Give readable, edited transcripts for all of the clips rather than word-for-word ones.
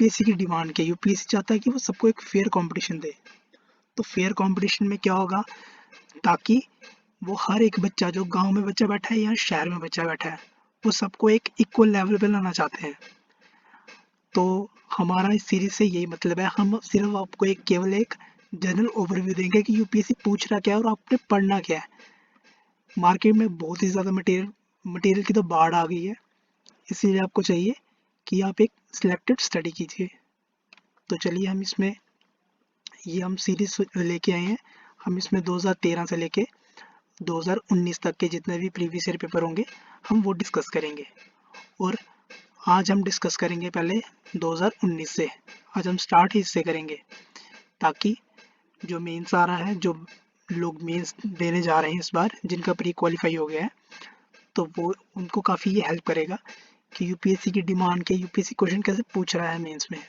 UPSC की demand क्या है? यूपीएससी चाहता है कि वो सबको एक फेयर कंपटीशन दे। तो फेयर कंपटीशन में क्या होगा, ताकि वो हर एक बच्चा, जो गांव में बच्चा बैठा है या शहर में बच्चा बैठा है, वो सबको एक इक्वल लेवल पे लाना चाहते हैं। तो हमारा इस सीरीज से यही मतलब है, हम सिर्फ आपको केवल एक जनरल ओवरव्यू देंगे कि यूपीएससी पूछ रहा क्या है और आपने पढ़ना क्या है। मार्केट में बहुत ही ज़्यादा मटेरियल की तो बाढ़ आ गई है, इसीलिए आपको चाहिए कि आप एक सिलेक्टेड स्टडी कीजिए। तो चलिए हम सीरीज लेके आए हैं। हम इसमें 2013 से लेके 2019 तक के जितने भी प्रीवियस ईयर पेपर होंगे हम वो डिस्कस करेंगे। और आज हम डिस्कस करेंगे पहले 2019 से। आज हम स्टार्ट ही इससे करेंगे, ताकि जो मेंस आ रहा है, जो लोग मेंस देने जा रहे हैं इस बार, जिनका प्री क्वालिफाई हो गया है, तो वो उनको काफ़ी ये हेल्प करेगा कि यूपीएससी की डिमांड के यूपीएससी क्वेश्चन कैसे पूछ रहा है मेंस में।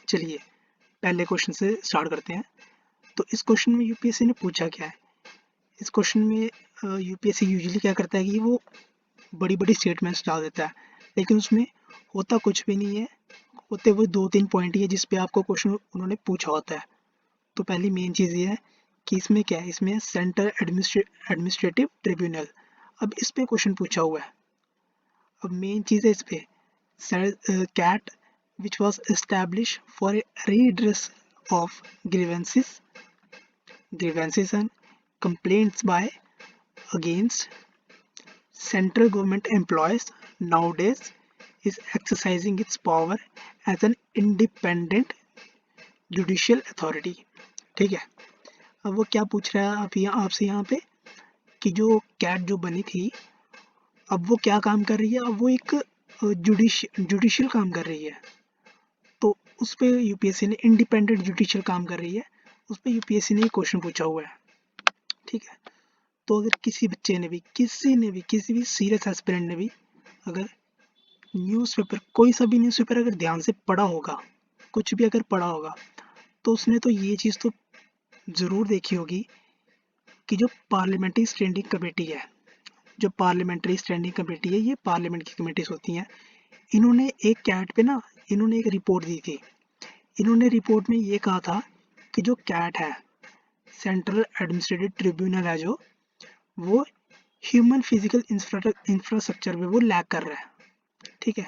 चलिए पहले क्वेश्चन से स्टार्ट करते हैं। तो इस क्वेश्चन में यूपीएससी ने पूछा क्या है। इस क्वेश्चन में यूपीएससी यूजुअली क्या करता है कि वो बड़ी बड़ी स्टेटमेंट्स डाल देता है, लेकिन उसमें होता कुछ भी नहीं है। होते वो 2-3 पॉइंट ही है जिस पे आपको क्वेश्चन उन्होंने पूछा होता है। तो पहली मेन चीज़ ये है कि इसमें क्या है, इसमें सेंट्रल एडमिनिस्ट्रेटिव ट्रिब्यूनल। अब इस पे क्वेश्चन पूछा हुआ है। अब मेन चीज़ है इस पे cat which was established for a redress of grievances and complaints by against central government employees nowadays is exercising its power as an independent judicial authority। ठीक है। अब वो क्या पूछ रहा है आप आपसे यहाँ पे कि जो कैट जो बनी थी, अब वो क्या काम कर रही है, अब वो एक जुडिशियल काम कर रही है। तो उस पर यूपीएससी ने इंडिपेंडेंट जुडिशियल काम कर रही है, उस पर यूपीएससी ने क्वेश्चन पूछा हुआ है। ठीक है। तो अगर किसी बच्चे ने भी किसी भी सीरियस एस्पिरेंट ने भी अगर न्यूज़पेपर, कोई सा भी न्यूज़पेपर अगर ध्यान से पढ़ा होगा, कुछ भी अगर पढ़ा होगा, तो उसने तो ये चीज़ तो ज़रूर देखी होगी कि जो पार्लियामेंट्री स्टैंडिंग कमेटी है, ये पार्लियामेंट की कमेटीज होती हैं। इन्होंने एक कैट पे ना, इन्होंने एक रिपोर्ट दी थी। इन्होंने रिपोर्ट में ये कहा था कि जो कैट है, सेंट्रल एडमिनिस्ट्रेटिव ट्रिब्यूनल है, जो वो ह्यूमन फिजिकल इंफ्रास्ट्रक्चर पे वो लैग कर रहा है। ठीक है।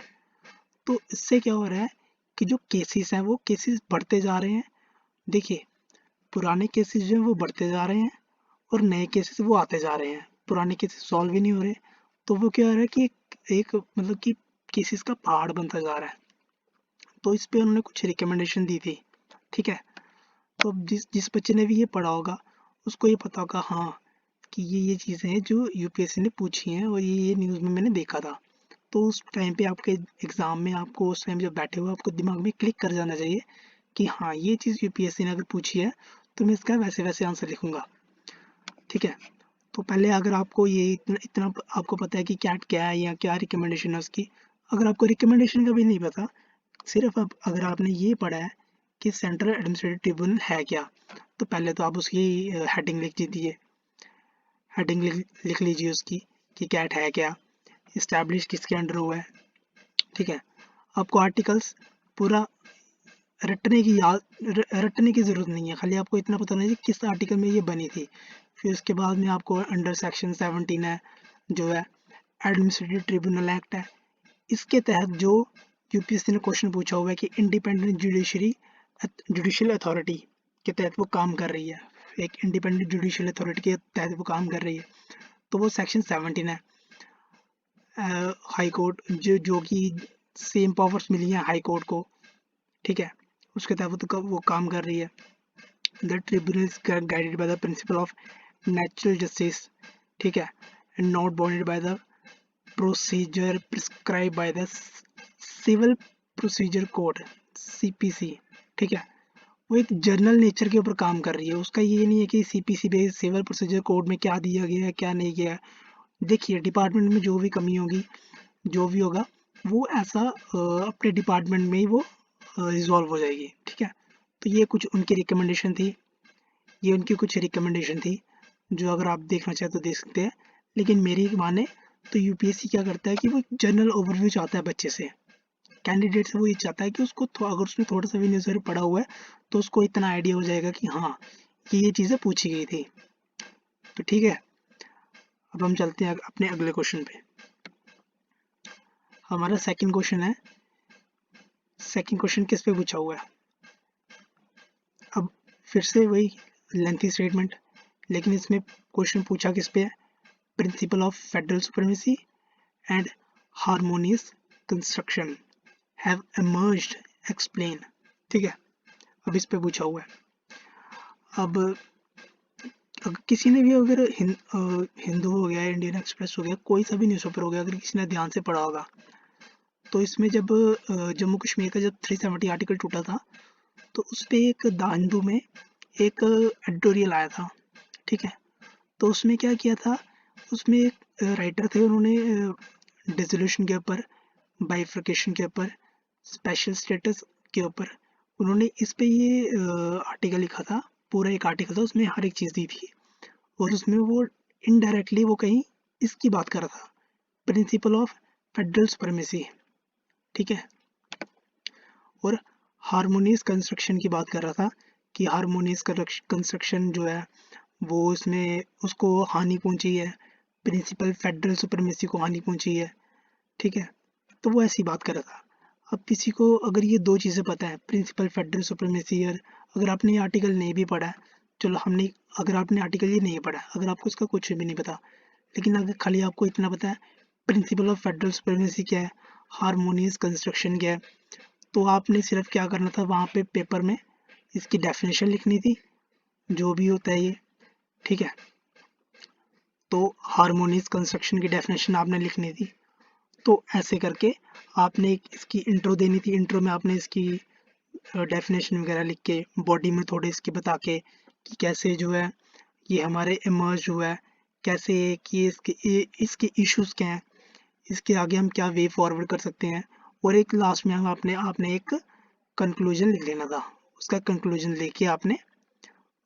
तो इससे क्या हो रहा है कि जो केसेस हैं वो केसेस बढ़ते जा रहे हैं। देखिए, पुराने केसेस जो हैं वो बढ़ते जा रहे हैं और नए केसेस वो आते जा रहे हैं। पुराने केसेस सॉल्व ही नहीं हो रहे, तो वो क्या हो रहा है कि एक मतलब कि केसेस का पहाड़ बनता जा रहा है। तो इस पे उन्होंने कुछ रिकमेंडेशन दी थी। ठीक है। तो अब जिस बच्चे ने भी ये पढ़ा होगा, उसको ये पता होगा हाँ कि ये चीज़ें हैं जो यूपीएससी ने पूछी हैं और ये न्यूज़ में मैंने देखा था। तो उस टाइम पे आपके एग्ज़ाम में आपको उस टाइम जब बैठे हुए आपको दिमाग में क्लिक कर जाना चाहिए कि हाँ, ये चीज़ यूपीएससी ने अगर पूछी है तो मैं इसका वैसे वैसे आंसर लिखूंगा। ठीक है। तो पहले अगर आपको ये इतना आपको पता है कि कैट क्या है या क्या रिकमेंडेशन है उसकी, अगर आपको रिकमेंडेशन का भी नहीं पता, सिर्फ अब अगर आपने ये पढ़ा है कि सेंट्रल एडमिनिस्ट्रेटिव ट्रिब्यूनल है क्या, तो पहले तो आप उसकी हेडिंग लिख लीजिए उसकी कि कैट है क्या, इस्टेब्लिश किसके अंडर हुआ है। ठीक है। आपको आर्टिकल्स पूरा रटने की ज़रूरत नहीं है, खाली आपको इतना पता नहीं है किस आर्टिकल में ये बनी थी। फिर उसके बाद में आपको अंडर सेक्शन 17 है, जो है एडमिनिस्ट्रेटिव ट्रिब्यूनल एक्ट है। इसके तहत जो यूपीएससी ने क्वेश्चन पूछा हुआ है कि इंडिपेंडेंट जुडिशियल अथॉरिटी के तहत वो काम कर रही है, एक इंडिपेंडेंट जुडिशियल अथॉरिटी के तहत वो काम कर रही है, तो वो सेक्शन 17 है। हाई कोर्ट जो कि सेम पावर्स मिली हैं हाई कोर्ट को। ठीक है। उसके तहत वो काम कर रही है। The tribunal is guided by the principle of natural justice. ठीक है। And not bounded by the procedure prescribe by the civil procedure code CPC. ठीक है। वो एक जर्नल नेचर के ऊपर काम कर रही है, उसका ये नहीं है कि CPC based civil procedure code में क्या दिया गया है क्या नहीं गया है। देखिए, डिपार्टमेंट में जो भी कमी होगी, जो भी होगा, वो ऐसा अपने डिपार्टमेंट में ही वो रिजॉल्व हो जाएगी। ठीक है। तो ये कुछ उनकी रिकमेंडेशन थी, जो अगर आप देखना चाहें तो देख सकते हैं। लेकिन मेरी माने तो यूपीएससी क्या करता है कि वो जनरल ओवरव्यू चाहता है बच्चे से कैंडिडेट से वो ये चाहता है कि उसको अगर उसने थोड़ा सा भी न्यूज़पेपर पढ़ा हुआ है तो उसको इतना आइडिया हो जाएगा कि हाँ ये चीज़ें पूछी गई थी। तो ठीक है, अब हम चलते हैं अपने अगले क्वेश्चन पे। हमारा सेकंड क्वेश्चन है, सेकंड क्वेश्चन किस पे पूछा हुआ है? अब फिर से वही लेंथी स्टेटमेंट, लेकिन इसमें क्वेश्चन पूछा किस पे है? Principle of federal supremacy and harmonious construction have emerged, explain. ठीक है, अब इस पे पूछा हुआ है। अब अगर किसी ने भी अगर हिंदू हो गया, इंडियन एक्सप्रेस हो गया, कोई सा भी न्यूज़पेपर हो गया, अगर किसी ने ध्यान से पढ़ा होगा तो इसमें जब जम्मू कश्मीर का जब 370 आर्टिकल टूटा था तो उस पर एक द हिंदू में एक एडिटोरियल आया था। ठीक है, तो उसमें क्या किया था, उसमें एक राइटर थे, उन्होंने डिसोल्यूशन के ऊपर, बाइफर्केशन के ऊपर, स्पेशल स्टेटस के ऊपर उन्होंने इस पे ये आर्टिकल लिखा था। पूरा एक आर्टिकल था, उसमें हर एक चीज़ दी थी और उसमें वो इनडायरेक्टली वो कहीं इसकी बात कर रहा था, प्रिंसिपल ऑफ फेडरल सुप्रीमेसी। ठीक है, और हारमोनियस कंस्ट्रक्शन की बात कर रहा था कि हारमोनियस कंस्ट्रक्शन जो है वो उसमें उसको हानि पहुंची है, प्रिंसिपल फेडरल सुप्रीमेसी को हानि पहुंची है। ठीक है, तो वो ऐसी बात कर रहा था। अब किसी को अगर ये दो चीज़ें पता है, प्रिंसिपल फेडरल सुप्रीमेसी, और अगर आपने ये आर्टिकल नहीं भी पढ़ा है, चलो हमने, अगर आपने आर्टिकल ये नहीं पढ़ा है, अगर आपको इसका कुछ भी नहीं पता, लेकिन अगर खाली आपको इतना पता है प्रिंसिपल ऑफ फेडरल सुप्रीमेसी क्या है, हारमोनियस कंस्ट्रक्शन क्या है, तो आपने सिर्फ क्या करना था, वहाँ पे पेपर में इसकी डेफिनेशन लिखनी थी, जो भी होता है ये। ठीक है, तो हारमोनियस कंस्ट्रक्शन की डेफिनेशन आपने लिखनी थी। तो ऐसे करके आपने इसकी इंट्रो देनी थी, इंट्रो में आपने इसकी डेफिनेशन वगैरह लिख के, बॉडी में थोड़े इसके बता के कि कैसे जो है ये हमारे इमर्ज हुआ है, कैसे कि इसके इश्यूज क्या हैं, इसके आगे हम क्या वे फॉरवर्ड कर सकते हैं, और एक लास्ट में हम आपने एक कंक्लूजन लिख लेना था। उसका कंक्लूजन लेके आपने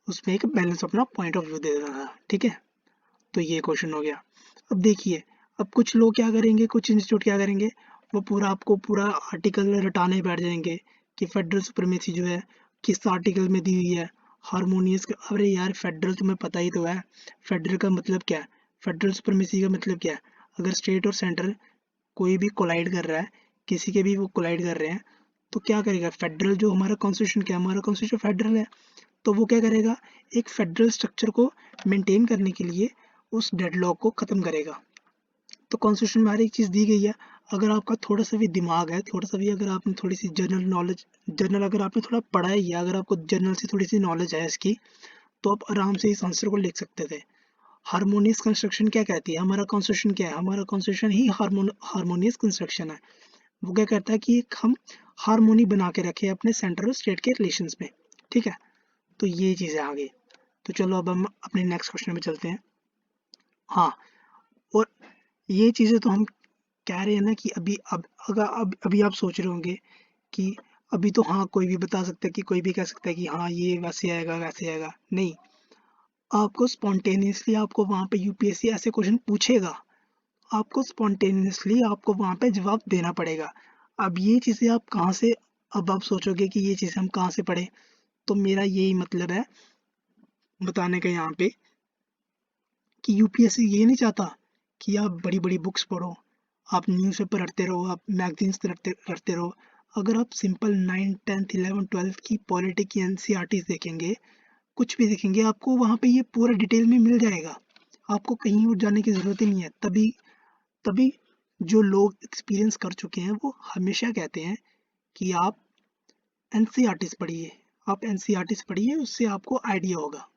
उसमें एक बैलेंस अपना पॉइंट ऑफ व्यू दे देना था। ठीक है, तो ये क्वेश्चन हो गया। अब देखिए, अब कुछ लोग क्या करेंगे, कुछ इंस्टीट्यूट क्या करेंगे, वो पूरा आपको पूरा आर्टिकल रटाने बैठ जाएंगे कि फेडरल सुप्रीमेसी जो है किस आर्टिकल में दी हुई है, हारमोनियस का। अरे यार, फेडरल तुम्हें पता ही तो है, फेडरल का मतलब क्या है, फेडरल सुप्रीमेसी का मतलब क्या है। अगर स्टेट और सेंटर कोई भी कोलाइड कर रहा है, किसी के भी वो कोलाइड कर रहे हैं, तो क्या करेगा फेडरल, जो हमारा कॉन्स्टिट्यूशन, क्या हमारा कॉन्स्टिट्यूशन फेडरल है, तो वो क्या करेगा, एक फेडरल स्ट्रक्चर को मेंटेन करने के लिए उस डेडलॉक को ख़त्म करेगा। तो कॉन्स्टिट्यूशन में हर एक चीज़ दी गई है। अगर आपका थोड़ा सा भी दिमाग है, थोड़ा सा भी अगर आपने थोड़ी सी जनरल नॉलेज, जनरल अगर आपने थोड़ा पढ़ा ही है, अगर आपको जनरल से थोड़ी सी नॉलेज है इसकी, तो आप आराम से इस आंसर को लिख सकते थे। हारमोनियस कंस्ट्रक्शन क्या कहती है, हमारा कॉन्स्टिट्यूशन क्या है, हमारा कॉन्स्टिट्यूशन ही हारमोनियस कंस्ट्रक्शन है। वो क्या कहता है कि हम हारमोनी बना के रखें अपने सेंटर और स्टेट के रिलेशंस में। ठीक है, तो ये चीज़ें आ गई। तो चलो अब हम अपने नेक्स्ट क्वेश्चन में चलते हैं। हाँ, और ये चीज़ें तो हम कह रहे हैं ना कि अभी अब अगर अभी आप सोच रहे होंगे कि अभी तो हाँ कोई भी बता सकता है, कि कोई भी कह सकता है कि हाँ ये वैसे आएगा वैसे आएगा। नहीं, आपको स्पॉन्टेनियसली आपको वहाँ पे यूपीएससी ऐसे क्वेश्चन पूछेगा, आपको स्पॉन्टेनियसली आपको वहाँ पे जवाब देना पड़ेगा। अब ये चीज़ें आप कहाँ से, अब आप सोचोगे कि ये चीज़ें हम कहाँ से पढ़ें, तो मेरा यही मतलब है बताने का यहाँ पे कि यूपीएससी ये नहीं चाहता कि आप बड़ी बड़ी बुक्स पढ़ो, आप न्यूज़पेपर पढ़ते रहो, आप मैगजीन्स पढ़ते रहो। अगर आप सिंपल 9, 10th, 11, 12 की पॉलिटी की एनसीईआरटीज देखेंगे, कुछ भी देखेंगे, आपको वहाँ पे ये पूरा डिटेल में मिल जाएगा। आपको कहीं और जाने की ज़रूरत ही नहीं है। तभी तभी जो लोग एक्सपीरियंस कर चुके हैं वो हमेशा कहते हैं कि आप एनसीईआरटीज पढ़िए, आप एनसीईआरटीज पढ़िए, उससे आपको आइडिया होगा।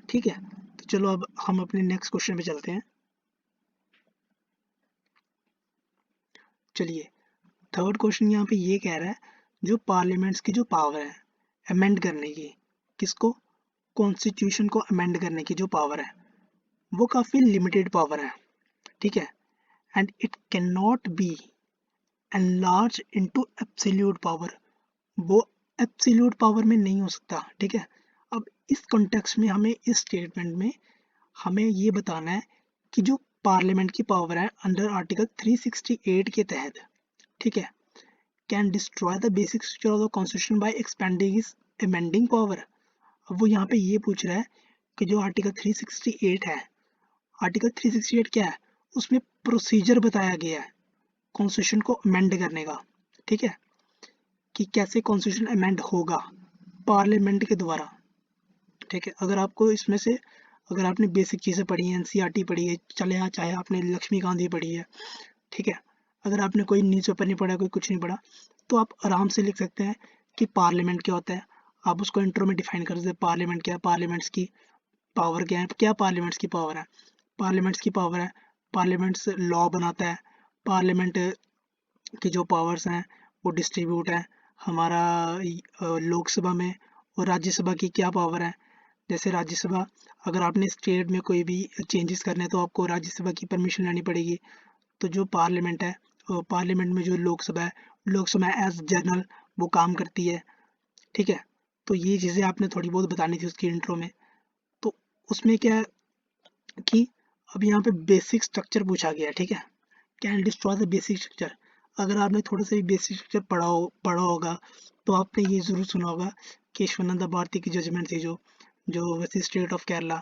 ठीक है, तो चलो अब हम अपने नेक्स्ट क्वेश्चन पे चलते हैं। चलिए, थर्ड क्वेश्चन यहाँ पे ये कह रहा है, जो पार्लियामेंट्स की जो पावर है अमेंड करने की, किसको, कॉन्स्टिट्यूशन को अमेंड करने की जो पावर है, वो काफ़ी लिमिटेड पावर है। ठीक है, and it can not be enlarge into absolute power, वो एब्सोल्यूट पावर में नहीं हो सकता। ठीक है, अब इस कॉन्टेक्स्ट में हमें, इस स्टेटमेंट में हमें ये बताना है कि जो पार्लियामेंट की पावर है अंडर आर्टिकल 368 के तहत, ठीक है, can destroy the basic structure of the constitution bye expanding is amending power. अब वो यहाँ पे ये पूछ रहा है कि जो आर्टिकल 368 है, आर्टिकल 368 क्या है, उसमें प्रोसीजर बताया गया है कॉन्स्टिट्यूशन को अमेंड करने का, ठीक है, कि कैसे कॉन्स्टिट्यूशन अमेंड होगा पार्लियामेंट के द्वारा, ठीक है। अगर आपको इसमें से, अगर आपने बेसिक चीज़ें पढ़ी हैं, एनसीईआरटी पढ़ी है, चले यहाँ चाहे आपने लक्ष्मीकांत भी पढ़ी है, ठीक है, अगर आपने कोई न्यूज़पेपर नहीं पढ़ा, कोई कुछ नहीं पढ़ा, तो आप आराम से लिख सकते हैं कि पार्लियामेंट क्या होता है। आप उसको इंट्रो में डिफाइन कर सकते हैं, पार्लियामेंट क्या है, पार्लियामेंट्स की पावर क्या है, क्या पार्लियामेंट्स की पावर है, पार्लियामेंट्स की पावर है, पार्लियामेंट्स लॉ बनाता है, पार्लियामेंट की जो पावर्स हैं वो डिस्ट्रीब्यूट है हमारा लोकसभा में, और राज्यसभा की क्या पावर है। जैसे राज्यसभा, अगर आपने स्टेट में कोई भी चेंजेस करने हैं तो आपको राज्यसभा की परमिशन लेनी पड़ेगी। तो जो पार्लियामेंट है, पार्लियामेंट में जो लोकसभा है, लोकसभा एज जनरल वो काम करती है, ठीक है। तो ये चीज़ें आपने थोड़ी बहुत बतानी थी उसकी इंट्रो में। तो उसमें क्या है कि अब यहाँ पे बेसिक स्ट्रक्चर पूछा गया है, ठीक है, can destroy the basic structure. अगर आपने थोड़ा सा भी बेसिक स्ट्रक्चर पढ़ा होगा तो आपने ये ज़रूर सुना होगा कि ईश्वरानंद भारती की जजमेंट थी, जो वैसे स्टेट ऑफ केरला,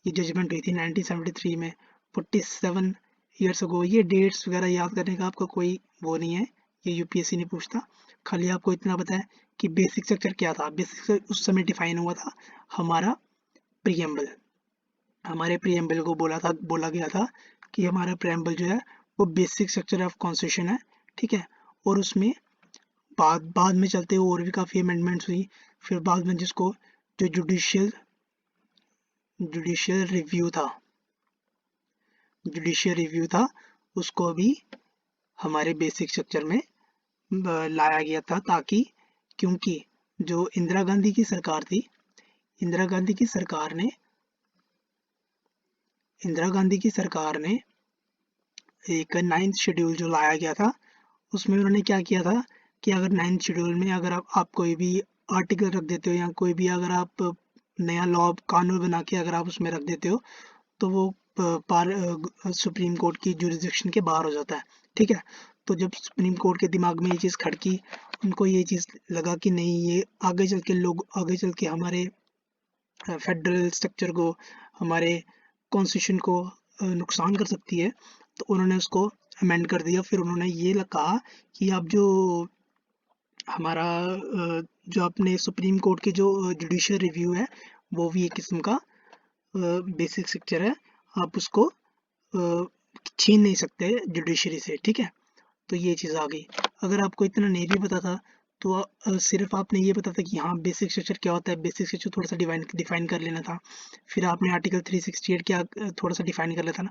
ये जजमेंट हुई थी 1973 में, 47 ईयर्स अगो। ये डेट्स वगैरह याद करने का आपका कोई वो नहीं है, ये यूपीएससी नहीं पूछता। खाली आपको इतना पता है कि बेसिक स्ट्रक्चर क्या था। बेसिक स्ट्रक्चर उस समय डिफाइन हुआ था हमारा प्रियम्बल, हमारे प्रियम्बल को बोला गया था कि हमारा प्रियम्बल जो है वो बेसिक स्ट्रक्चर ऑफ कॉन्स्टिट्यूशन है, ठीक है। और उसमें बाद में चलते हुए और भी काफ़ी अमेंडमेंट्स हुई। फिर बाद में जिसको जो जुडिशियल रिव्यू था उसको भी हमारे बेसिक स्ट्रक्चर में लाया गया था, ताकि, क्योंकि जो इंदिरा गांधी की सरकार थी, इंदिरा गांधी की सरकार ने एक 9th शेड्यूल जो लाया गया था, उसमें उन्होंने क्या किया था कि अगर 9th शेड्यूल में अगर आप कोई भी आर्टिकल रख देते हो, या कोई भी अगर आप नया लॉ कानून बना के अगर आप उसमें रख देते हो, तो वो सुप्रीम कोर्ट की जुरिस्डिक्शन के बाहर हो जाता है, ठीक है। तो जब सुप्रीम कोर्ट के दिमाग में ये चीज़ खटकी, उनको ये चीज़ लगा कि नहीं, ये आगे चल के हमारे फेडरल स्ट्रक्चर को, हमारे कॉन्स्टिट्यूशन को नुकसान कर सकती है, तो उन्होंने उसको अमेंड कर दिया। फिर उन्होंने ये कहा कि अब जो हमारा जो अपने सुप्रीम कोर्ट की जो जुडिशियल रिव्यू है, वो भी एक किस्म का बेसिक स्ट्रक्चर है, आप उसको छीन नहीं सकते जुडिशरी से, ठीक है। तो ये चीज़ आ गई। अगर आपको इतना नहीं भी पता था तो सिर्फ आपने ये पता था कि हाँ बेसिक स्ट्रक्चर क्या होता है, बेसिक स्ट्रक्चर थोड़ा सा डिफाइन कर लेना था। फिर आपने आर्टिकल 368 क्या थोड़ा सा डिफाइन कर लेता ना।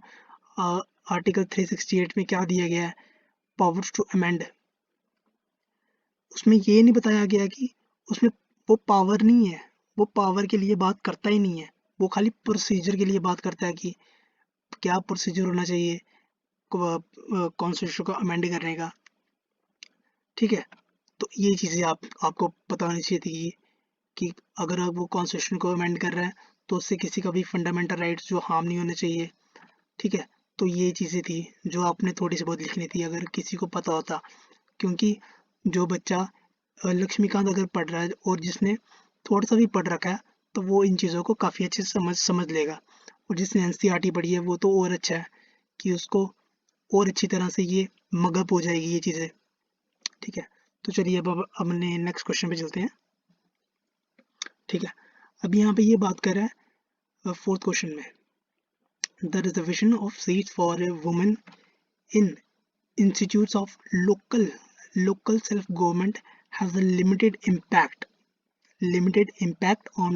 आर्टिकल 368 में क्या दिया गया है, पावर्स टू अमेंड। उसमें ये नहीं बताया गया कि उसमें वो पावर नहीं है, वो पावर के लिए बात करता ही नहीं है, वो खाली प्रोसीजर के लिए बात करता है कि क्या प्रोसीजर होना चाहिए कॉन्स्टिट्यूशन को अमेंड करने का, ठीक है। तो ये चीज़ें आपको पता होनी चाहिए थी कि अगर आप वो कॉन्स्टिट्यूशन को अमेंड कर रहे हैं तो उससे किसी का भी फंडामेंटल राइट्स जो हार्म नहीं होने चाहिए, ठीक है। तो ये चीज़ें थी जो आपने थोड़ी सी बहुत लिखनी थी अगर किसी को पता होता। क्योंकि जो बच्चा लक्ष्मीकांत अगर पढ़ रहा है और जिसने थोड़ा सा भी पढ़ रखा है तो वो इन चीज़ों को काफ़ी अच्छे से समझ लेगा, और जिसने एनसीईआरटी पढ़ी है वो तो और अच्छा है कि उसको और अच्छी तरह से ये मगअप हो जाएगी ये चीज़ें, ठीक है। तो चलिए अब हमने नेक्स्ट क्वेश्चन पे चलते हैं, ठीक है। अब यहाँ पे ये बात कर रहा है फोर्थ क्वेश्चन में, the reservation of seats for a women in institutes of local self government has a limited impact on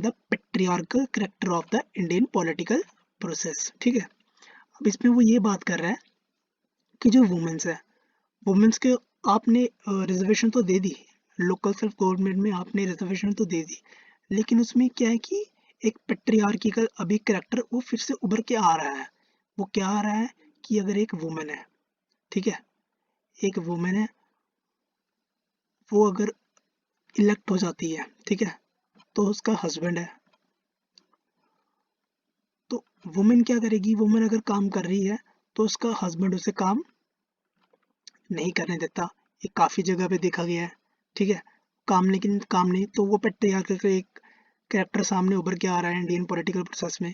the patriarchal character of the Indian political process, ठीक है। अब इसमें वो ये बात कर रहा है कि जो वुमेन्स है, वुमेन्स के आपने रिजर्वेशन तो दे दी, लोकल सेल्फ गवर्नमेंट में आपने रिजर्वेशन तो दे दी, लेकिन उसमें क्या है कि एक पेट्रियार्किकल अभी करेक्टर वो फिर से उभर के आ रहा है। वो क्या आ रहा है कि अगर एक वुमेन है, ठीक है, एक वुमेन है, वो अगर इलेक्ट हो जाती है, ठीक है, तो उसका हस्बैंड है, तो वुमेन क्या करेगी, वुमेन अगर काम कर रही है तो उसका हस्बैंड उसे काम नहीं करने देता, ये काफ़ी जगह पे देखा गया है, ठीक है। काम नहीं तो वो पेट्रियार्कल का एक कैरेक्टर सामने उभर के आ रहा है इंडियन पॉलिटिकल प्रोसेस में।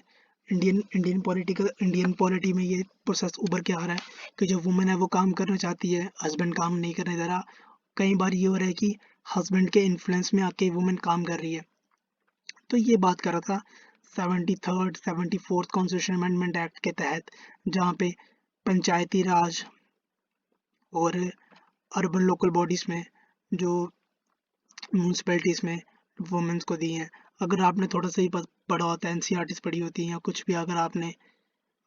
इंडियन पॉलिटी में ये प्रोसेस उभर के आ रहा है कि जो वुमेन है वो काम करना चाहती है, हस्बैंड काम नहीं करने दे रहा। कई बार ये हो रहा है कि हस्बैंड के इन्फ्लुएंस में आके वुमेन काम कर रही है। तो ये बात कर रहा था 74th कॉन्स्टिट्यूशन अमेंडमेंट एक्ट के तहत, जहाँ पे पंचायती राज और अर्बन लोकल बॉडीज में, जो म्यूनसिपैलिटीज़ में वुमेन्स को दी हैं। अगर आपने थोड़ा सा ही पढ़ा होता है, एनसीईआरटीज़ पढ़ी होती हैं या कुछ भी, अगर आपने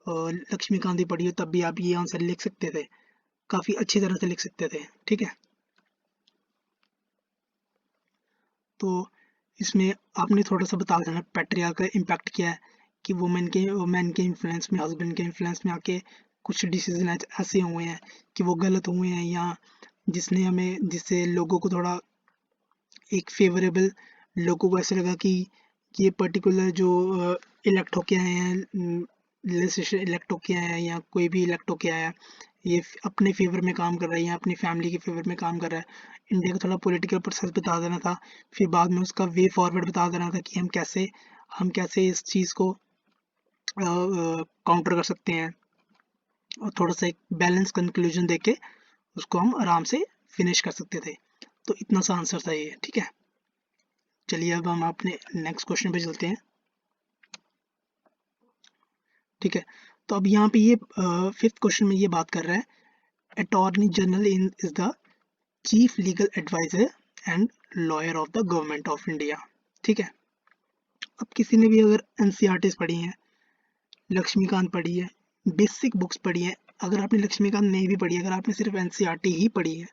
लक्ष्मीकांत भी पढ़ी हो, तब भी आप ये आंसर लिख सकते थे, काफ़ी अच्छी तरह से लिख सकते थे, ठीक है। तो इसमें आपने थोड़ा सा बता देना पैट्रियार्क का इम्पैक्ट क्या है, कि वुमेन के इन्फ्लुएंस में, हस्बैंड के इन्फ्लुएंस में आके कुछ डिसीजन ऐसे हुए हैं कि वो गलत हुए हैं, या जिससे लोगों को थोड़ा एक फेवरेबल, लोगों को ऐसा लगा कि ये पर्टिकुलर जो इलेक्ट होके आए हैं, लेजिस्लेशन इलेक्ट होके आए हैं या कोई भी इलेक्ट होके आया है, ये अपने फेवर में काम कर रहा है या अपनी फैमिली के फेवर में काम कर रहा है। इंडिया का थोड़ा पॉलिटिकल प्रोसेस बता देना था, फिर बाद में उसका वे फॉरवर्ड बता देना था कि हम कैसे इस चीज़ को काउंटर कर सकते हैं, और थोड़ा सा एक बैलेंस कंक्लूजन देके उसको हम आराम से फिनिश कर सकते थे। तो इतना सा आंसर था ये, ठीक है। चलिए अब हम अपने नेक्स्ट क्वेश्चन पे चलते हैं, ठीक है। तो अब यहाँ पे ये 5th क्वेश्चन में ये बात कर रहा है, attorney general is the chief legal adviser and lawyer of the government of India, ठीक है। अब किसी ने भी अगर एनसीईआरटीज़ पढ़ी हैं, लक्ष्मीकांत पढ़ी है, बेसिक बुक्स पढ़ी है, अगर आपने लक्ष्मीकांत नहीं भी पढ़ी है, अगर आपने सिर्फ एनसीईआरटी ही पढ़ी है,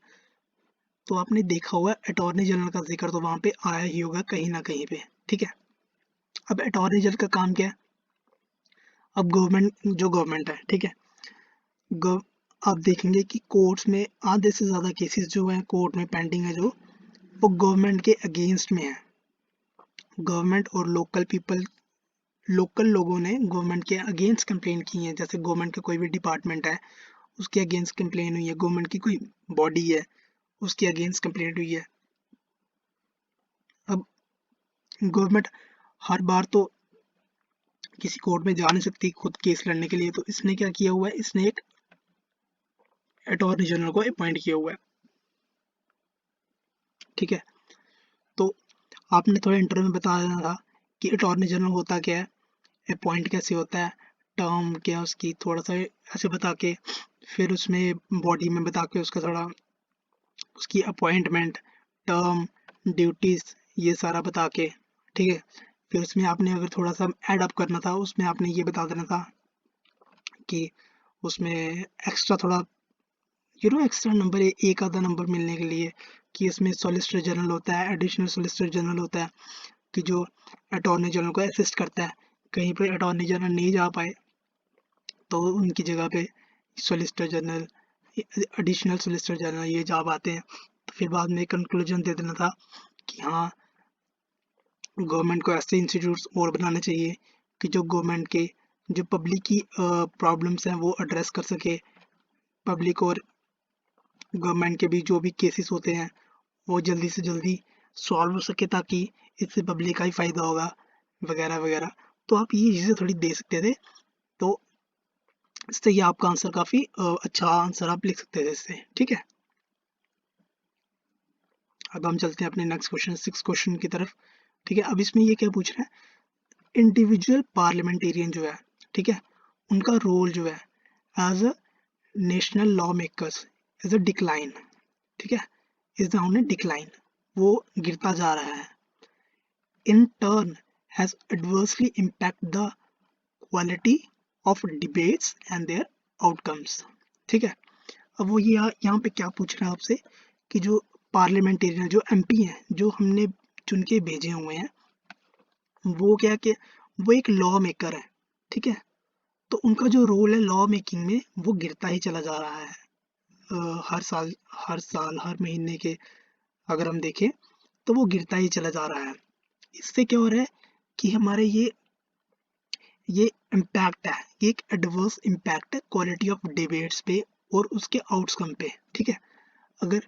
तो आपने देखा हुआ अटॉर्नी जनरल का जिक्र तो वहाँ पे आया ही होगा कहीं ना कहीं पे, ठीक है। अब अटॉर्नी जनरल का काम क्या है? अब गवर्नमेंट है, ठीक है, गव आप देखेंगे कि कोर्ट्स में आधे से ज़्यादा केसेस जो हैं कोर्ट में पेंडिंग है, जो वो गवर्नमेंट के अगेंस्ट में है। गवर्नमेंट और लोकल लोगों ने गवर्नमेंट के अगेंस्ट कंप्लेन की है, जैसे गवर्नमेंट का कोई भी डिपार्टमेंट है उसके अगेंस्ट कंप्लेन हुई है, गवर्नमेंट की कोई बॉडी है उसके अगेंस्ट कंप्लेंट हुई है। अब गवर्नमेंट हर बार तो किसी कोर्ट में जा नहीं सकती खुद केस लड़ने के लिए, तो इसने क्या किया हुआ है, इसने एक अटॉर्नी जनरल को अपॉइंट किया हुआ है, ठीक है। तो आपने थोड़ा इंटरव्यू में बता देना था कि अटॉर्नी जनरल होता क्या है, अपॉइंट कैसे होता है, टर्म क्या उसकी, थोड़ा सा ऐसे बता के, फिर उसमें बॉडी में बता के उसका थोड़ा उसकी अपॉइंटमेंट, टर्म, ड्यूटीज, ये सारा बता के, ठीक है। फिर उसमें आपने अगर थोड़ा सा ऐड अप करना था, उसमें आपने ये बता देना था कि उसमें एक्स्ट्रा थोड़ा एक्स्ट्रा नंबर, एक आधा नंबर मिलने के लिए, कि इसमें सॉलिसिटर जनरल होता है, एडिशनल सॉलिसिटर जनरल होता है, कि जो अटॉर्नी जनरल को असिस्ट करता है। कहीं पर अटॉर्नी जनरल नहीं जा पाए तो उनकी जगह पे solicitor general, additional solicitor general ये जा पाते हैं। तो फिर बाद में कंक्लूजन दे देना था कि हाँ, गवर्नमेंट को ऐसे इंस्टीट्यूट्स और बनाने चाहिए कि जो गवर्नमेंट के जो पब्लिक की प्रॉब्लम्स हैं वो एड्रेस कर सके, पब्लिक और गवर्नमेंट के बीच जो भी केसेस होते हैं वो जल्दी से जल्दी सॉल्व हो सके, ताकि इससे पब्लिक का ही फ़ायदा होगा, वगैरह वगैरह। तो आप ये चीज़ें थोड़ी दे सकते थे, तो इससे ये आपका आंसर काफ़ी अच्छा आंसर आप लिख सकते थे इससे, ठीक है। अब हम चलते हैं अपने नेक्स्ट क्वेश्चन 6th क्वेश्चन की तरफ, ठीक है। अब इसमें ये क्या पूछ रहा है, इंडिविजुअल पार्लियामेंटेरियन जो है, ठीक है, उनका रोल जो है as a national law makers is a decline, ठीक है, इज ऑन ए डिक्लाइन, वो गिरता जा रहा है। In turn has adversely impact the quality of debates and their outcomes, ठीक है। अब वो ये यहाँ पे क्या पूछ रहा है आपसे, कि जो पार्लियामेंटेरियन जो एमपी हैं जो हमने चुन के भेजे हुए हैं, वो क्या कि वो एक लॉ मेकर है, ठीक है। तो उनका जो रोल है लॉ मेकिंग में वो गिरता ही चला जा रहा है, हर साल हर महीने के अगर हम देखें तो वो गिरता ही चला जा रहा है। इससे क्या हो रहा है कि हमारे ये इम्पैक्ट है, ये एक एडवर्स इम्पैक्ट है क्वालिटी ऑफ डिबेट्स पे और उसके आउटकम पे, ठीक है। अगर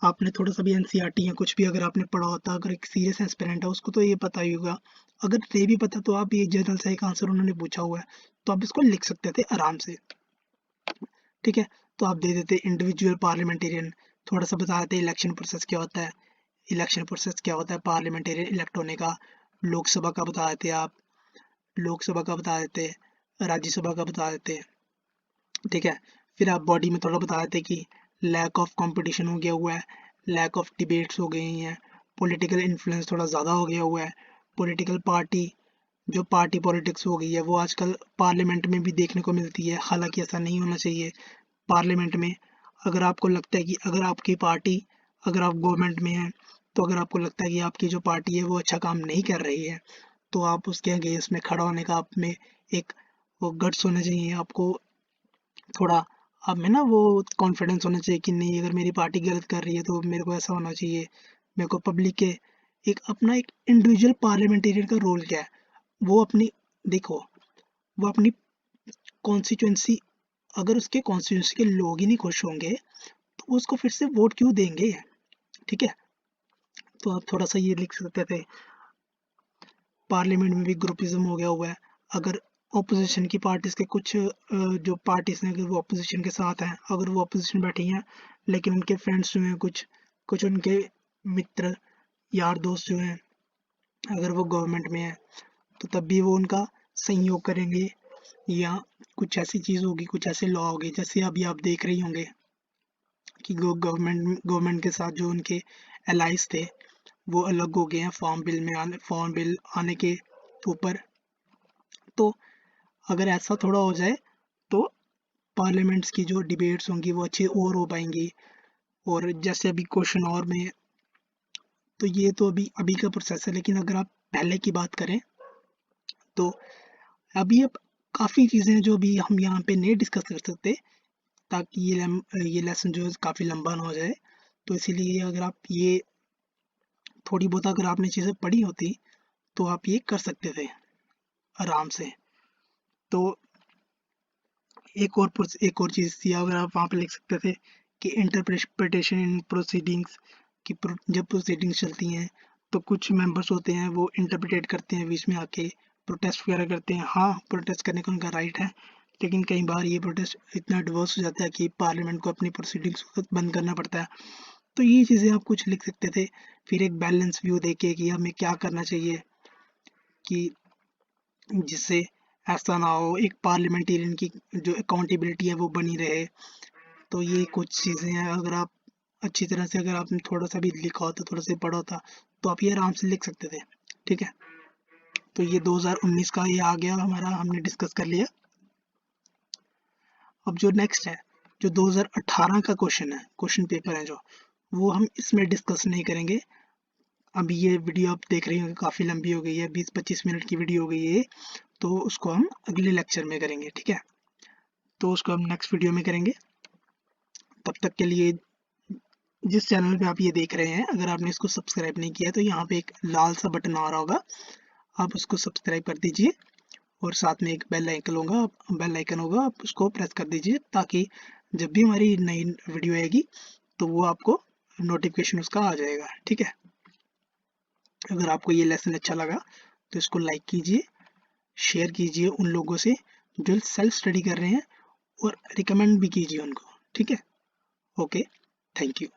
आपने थोड़ा सा भी एनसीईआरटी या कुछ भी अगर आपने पढ़ा होता, अगर एक सीरियस एस्पिरेंट है उसको तो ये पता ही होगा। अगर नहीं भी पता तो आप ये जनरल सा एक आंसर उन्होंने पूछा हुआ है तो आप इसको लिख सकते थे आराम से, ठीक है। तो आप दे देते इंडिविजुअल पार्लियामेंटेरियन, थोड़ा सा बता देते इलेक्शन प्रोसेस क्या होता है, इलेक्शन प्रोसेस क्या होता है पार्लियामेंटेरियन इलेक्ट होने का, लोकसभा का बता देते आप, लोकसभा का बता देते, राज्यसभा का बता देते, ठीक है। फिर आप बॉडी में थोड़ा बता देते कि लैक ऑफ कंपटीशन हो गया हुआ है, लैक ऑफ डिबेट्स हो गई हैं, पॉलिटिकल इन्फ्लुएंस थोड़ा ज़्यादा हो गया हुआ है, पॉलिटिकल पार्टी जो पार्टी पॉलिटिक्स हो गई है वो आजकल पार्लियामेंट में भी देखने को मिलती है, हालांकि ऐसा नहीं होना चाहिए। पार्लियामेंट में अगर आपको लगता है कि अगर आपकी पार्टी, अगर आप गवर्नमेंट में हैं तो अगर आपको लगता है कि आपकी जो पार्टी है वो अच्छा काम नहीं कर रही है तो आप उसके अगेंस्ट में खड़ा होने का आप में एक वो गट्स होना चाहिए आपको, थोड़ा आप में ना वो कॉन्फिडेंस होना चाहिए कि नहीं अगर मेरी पार्टी गलत कर रही है तो मेरे को ऐसा होना चाहिए, मेरे को पब्लिक के एक अपना एक इंडिविजुअल पार्लियामेंटेरियन का रोल क्या है, वो अपनी देखो, वो अपनी कॉन्स्टिट्यूंसी, अगर उसके कॉन्स्टिट्यूंसी के लोग ही नहीं खुश होंगे तो वो उसको फिर से वोट क्यों देंगे, ठीक है। तो आप थोड़ा सा ये लिख सकते थे, पार्लियामेंट में भी ग्रुपिज्म हो गया हुआ है, अगर ऑपोजिशन की पार्टीज के कुछ जो पार्टीज हैं अगर वो ऑपोजिशन के साथ हैं, अगर वो ऑपोजिशन बैठी हैं लेकिन उनके फ्रेंड्स जो हैं कुछ कुछ उनके मित्र यार दोस्त जो हैं अगर वो गवर्नमेंट में है तो तब भी वो उनका सहयोग करेंगे, या कुछ ऐसी चीज़ होगी, कुछ ऐसे लॉ होंगे जैसे अभी आप देख रही होंगे कि गवर्नमेंट गवर्नमेंट के साथ जो उनके एलाइज थे वो अलग हो गए हैं फॉर्म बिल आने के ऊपर। तो अगर ऐसा थोड़ा हो जाए तो पार्लियामेंट्स की जो डिबेट्स होंगी वो अच्छी और हो पाएंगी। और जैसे अभी क्वेश्चन और में, तो ये तो अभी अभी का प्रोसेस है, लेकिन अगर आप पहले की बात करें तो अभी अब काफ़ी चीज़ें हैं जो अभी हम यहाँ पे नहीं डिस्कस कर सकते, ताकि ये लेसन जो है काफ़ी लंबा ना हो जाए। तो इसीलिए अगर आप ये थोड़ी बहुत अगर आपने चीज़ें पढ़ी होती तो आप ये कर सकते थे आराम से। तो एक और चीज़ थी, अगर आप वहाँ पे लिख सकते थे कि इंटरप्रिटेशन इन प्रोसीडिंग्स, कि जब प्रोसीडिंग्स चलती हैं तो कुछ मेंबर्स होते हैं वो इंटरप्रिटेट करते हैं बीच में आके, प्रोटेस्ट वगैरह करते हैं। हाँ, प्रोटेस्ट करने का उनका राइट है, लेकिन कई बार ये प्रोटेस्ट इतना डिवर्स हो जाता है कि पार्लियामेंट को अपनी प्रोसीडिंग्स को बंद करना पड़ता है। तो ये चीज़ें आप कुछ लिख सकते थे, फिर एक बैलेंस व्यू देके कि हमें क्या करना चाहिए कि जिससे ऐसा ना हो, एक पार्लियामेंटेरियन की जो अकाउंटेबिलिटी है वो बनी रहे। तो ये कुछ चीज़ें हैं, अगर आप अच्छी तरह से अगर आपने थोड़ा सा भी लिखा होता, थोड़ा सा पढ़ा होता तो आप ये आराम से लिख सकते थे, ठीक है। तो ये 2019 का ये आ गया हमारा, हमने डिस्कस कर लिया। अब जो नेक्स्ट है, जो 2018 का क्वेश्चन है, क्वेश्चन पेपर है जो, वो हम इसमें डिस्कस नहीं करेंगे। अभी ये वीडियो आप देख रही होंगे काफ़ी लंबी हो गई है, 20-25 मिनट की वीडियो हो गई है, तो उसको हम अगले लेक्चर में करेंगे, ठीक है। तो उसको हम नेक्स्ट वीडियो में करेंगे। तब तक के लिए जिस चैनल पे आप ये देख रहे हैं अगर आपने इसको सब्सक्राइब नहीं किया तो यहाँ पे एक लाल सा बटन आ रहा होगा, आप उसको सब्सक्राइब कर दीजिए और साथ में एक बेल आइकन होगा, आप उसको प्रेस कर दीजिए ताकि जब भी हमारी नई वीडियो आएगी तो वो आपको नोटिफिकेशन उसका आ जाएगा, ठीक है। अगर आपको ये लेसन अच्छा लगा तो इसको लाइक कीजिए, शेयर कीजिए उन लोगों से जो सेल्फ स्टडी कर रहे हैं और रिकमेंड भी कीजिए उनको, ठीक है। Okay, thank you.